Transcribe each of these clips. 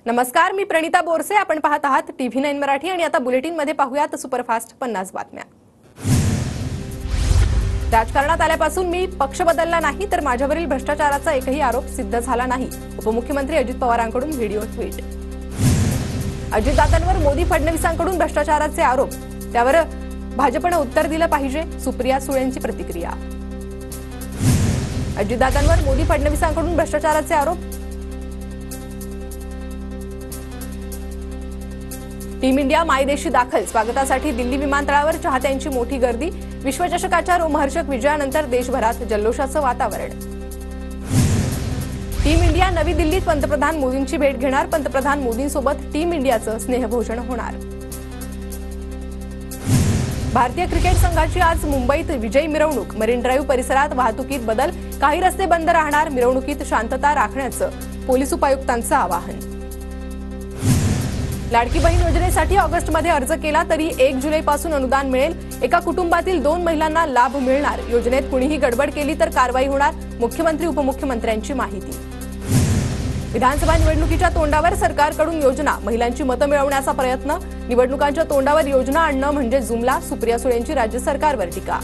नमस्कार, मी प्रणिता बोरसे. आपण पाहत आहात TV9 मराठी आणि आता बुलेटिन मध्ये पाहूयात सुपरफास्ट 50 बातम्या. राजकारणात आल्यापासून मी पक्ष बदलला नाही तर माझ्यावरील भ्रष्टाचाराचा एकही आरोप सिद्ध झाला नाही. उपमुख्यमंत्री अजित पवारांकडून व्हिडिओ ट्विट. अजितदादांवर मोदी फडणवीसांकडून भ्रष्टाचाराचे आरोप, त्यावर भाजपने उत्तर दिलं पाहिजे. सुप्रिया सुळेंची प्रतिक्रिया. अजितदादांवर मोदी फडणवीसांकडून भ्रष्टाचाराचे आरोप. टीम इंडिया मायदेशी दाखल. स्वागतासाठी दिल्ली विमानतळावर चाहत्यांची मोठी गर्दी. विश्वचषकाच्या रोमहर्षक विजयानंतर देशभरात जल्लोषाचं वातावरण. टीम इंडिया नवी दिल्लीत पंतप्रधान मोदींची भेट घेणार. पंतप्रधान मोदींसोबत टीम इंडियाचं स्नेहभोजन होणार. भारतीय क्रिकेट संघाची आज मुंबईत विजयी मिरवणूक. मरीन ड्राईव्ह परिसरात वाहतुकीत बदल. काही रस्ते बंद राहणार. मिरवणुकीत शांतता राखण्याचं पोलीस उपायुक्तांचं आवाहन. लाडकी बहीण योजनेसाठी ऑगस्टमध्ये अर्ज केला तरी 1 जुलैपासून अनुदान मिळेल. एका कुटुंबातील 2 महिलांना लाभ मिळणार. योजनेत कुणीही गडबड केली तर कारवाई होणार. मुख्यमंत्री उपमुख्यमंत्र्यांची माहिती. विधानसभा निवडणुकीच्या तोंडावर सरकारकडून योजना. महिलांची मतं मिळवण्याचा प्रयत्न. निवडणुकांच्या तोंडावर योजना आणणं म्हणजे जुमला. सुप्रिया सुळेंची राज्य सरकारवर टीका.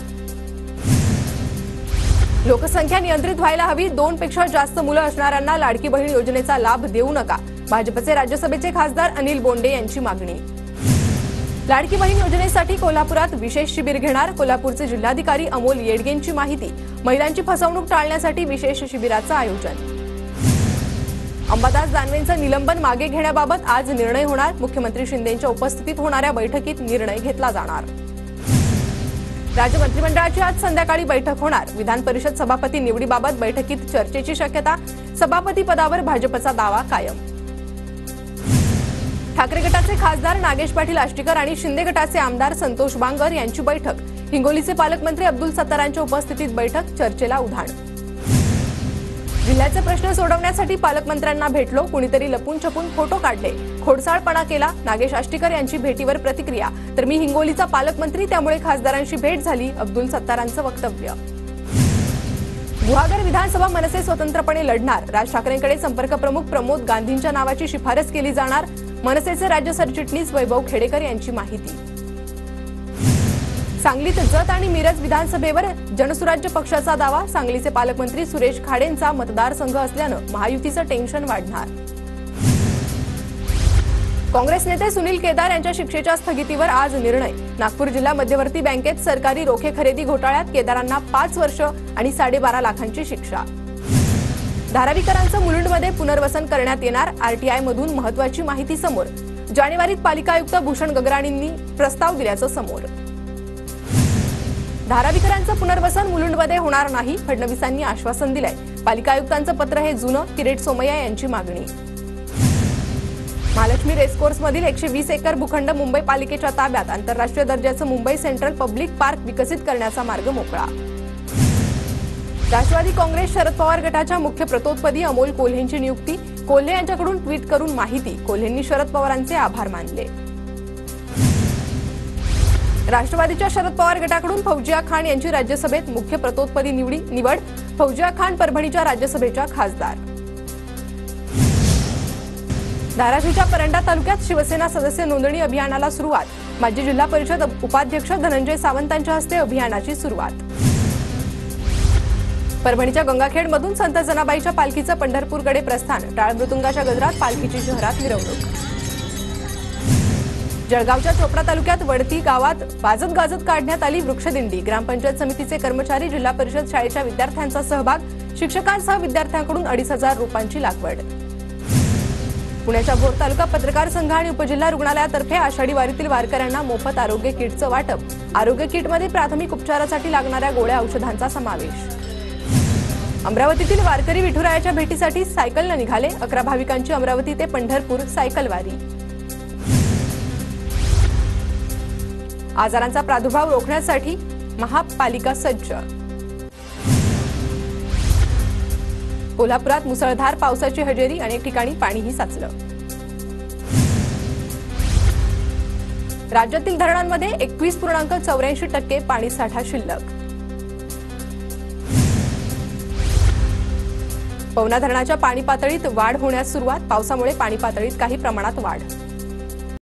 लोकसंख्या नियंत्रित व्हायला हवी. 2 पेक्षा जास्त मुलं असणाऱ्यांना लाडकी बहीण योजनेचा लाभ देऊ नका. भाजपचे राज्यसभेचे खासदार अनिल बोंडे यांची मागणी. लाडकी बहीण योजनेसाठी कोल्हापुरात विशेष शिबिर घेणार. कोल्हापूरचे जिल्हाधिकारी अमोल येडगेंची माहिती. महिलांची फसवणूक टाळण्यासाठी विशेष शिबिराचं आयोजन. अंबादास दानवेंचं निलंबन मागे घेण्याबाबत आज निर्णय होणार. मुख्यमंत्री शिंदेंच्या उपस्थितीत होणाऱ्या बैठकीत निर्णय घेतला जाणार. राज्य मंत्रिमंडळाची आज संध्याकाळी बैठक होणार. विधान परिषद सभापती निवडीबाबत बैठकीत चर्चेची शक्यता. सभापती पदावर भाजपचा दावा कायम. ठाकरे गटाचे खासदार नागेश पाटील आष्टीकर आणि शिंदे गटाचे आमदार संतोष बांगर यांची बैठक. हिंगोलीचे पालकमंत्री अब्दुल सत्तारांच्या उपस्थितीत बैठक. चर्चेला उधाण. जिल्ह्याचे प्रश्न सोडवण्यासाठी पालकमंत्र्यांना भेटलो. कुणीतरी लपून छपून फोटो काढले. खोडसाळपणा केला. नागेश आष्टीकर यांची भेटीवर प्रतिक्रिया. तर मी हिंगोलीचा पालकमंत्री, त्यामुळे खासदारांशी भेट झाली. अब्दुल सत्तारांचं वक्तव्य. गुहागर विधानसभा मनसे स्वतंत्रपणे लढणार. राज ठाकरेंकडे संपर्क प्रमुख प्रमोद गांधींच्या नावाची शिफारस केली जाणार. मनसेचे राज्य सरचिटणीस वैभव खेडेकर यांची माहिती. सांगलीत जत आणि मिरज विधानसभेवर जनसुराज्य पक्षाचा दावा. सांगलीचे पालकमंत्री सुरेश खाडेंचा मतदारसंघ असल्यानं महायुतीचं टेन्शन वाढणार. काँग्रेस नेते सुनील केदार यांच्या शिक्षेच्या स्थगितीवर आज निर्णय. नागपूर जिल्हा मध्यवर्ती बँकेत सरकारी रोखे खरेदी घोटाळ्यात केदारांना 5 वर्ष आणि 12.5 लाखांची शिक्षा. धारावीकरांचं मुलुंडमध्ये पुनर्वसन करण्यात येणार. आरटीआय मधून महत्वाची माहिती समोर. जानेवारीत पालिका आयुक्त भूषण गगराणींनी प्रस्ताव दिल्याचं समोर. धारावीकरांचं पुनर्वसन मुलुंडमध्ये होणार नाही. फडणवीसांनी आश्वासन दिलंय. पालिका आयुक्तांचं पत्र हे जुनं. किरीट सोमय्या यांची मागणी. महालक्ष्मी रेसकोर्समधील 120 एकर भूखंड मुंबई पालिकेच्या ताब्यात. आंतरराष्ट्रीय दर्जाचं मुंबई सेंट्रल पब्लिक पार्क विकसित करण्याचा मार्ग मोकळा. राष्ट्रवादी काँग्रेस शरद पवार गटाच्या मुख्य प्रतोदपदी अमोल कोल्हेंची नियुक्ती. कोल्हे यांच्याकडून ट्विट करून माहिती. कोल्हेंनी शरद पवारांचे आभार मानले. राष्ट्रवादीच्या शरद पवार गटाकडून फौजिया खान यांची राज्यसभेत मुख्य प्रतोदपदी निवड. फौजिया खान परभणीच्या राज्यसभेच्या खासदार. धाराशिवच्या परंडा तालुक्यात शिवसेना सदस्य नोंदणी अभियानाला सुरुवात. माजी जिल्हा परिषद उपाध्यक्ष धनंजय सावंतांच्या हस्ते अभियानाची सुरुवात. परभणीच्या गंगाखेडमधून संत जनाबाईच्या पालखीचं पंढरपूरकडे प्रस्थान. टाळ मृदुंगाच्या गजरात पालखीची शहरात मिरवणूक. जळगावच्या चोपडा तालुक्यात वडती गावात वाजत गाजत काढण्यात आली वृक्षदिंडी. ग्रामपंचायत समितीचे कर्मचारी, जिल्हा परिषद शाळेच्या विद्यार्थ्यांचा सहभाग. शिक्षकांसह विद्यार्थ्यांकडून 2,500 रोपांची लागवड. पुण्याच्या भोर तालुका पत्रकार संघ आणि उपजिल्हा रुग्णालयातर्फे आषाढी वारीतील वारकऱ्यांना मोफत आरोग्य किटचं वाटप. आरोग्य किटमध्ये प्राथमिक उपचारासाठी लागणाऱ्या गोळ्या औषधांचा समावेश. अमरावतीतील वारकरी विठुरायाच्या भेटीसाठी सायकलनं निघाले. 11 भाविकांची अमरावती ते पंढरपूर सायकल वारी. आजारांचा प्रादुर्भाव रोखण्यासाठी महापालिका सज्ज. कोल्हापुरात मुसळधार पावसाची हजेरी. अनेक ठिकाणी पाणीही साचलं. राज्यातील धरणांमध्ये 21.84% पाणीसाठा शिल्लक. पवना धरणाच्या पाणी पातळीत वाढ होण्यास सुरुवात, पावसामुळे पाणी पातळीत काही प्रमाणात वाढ.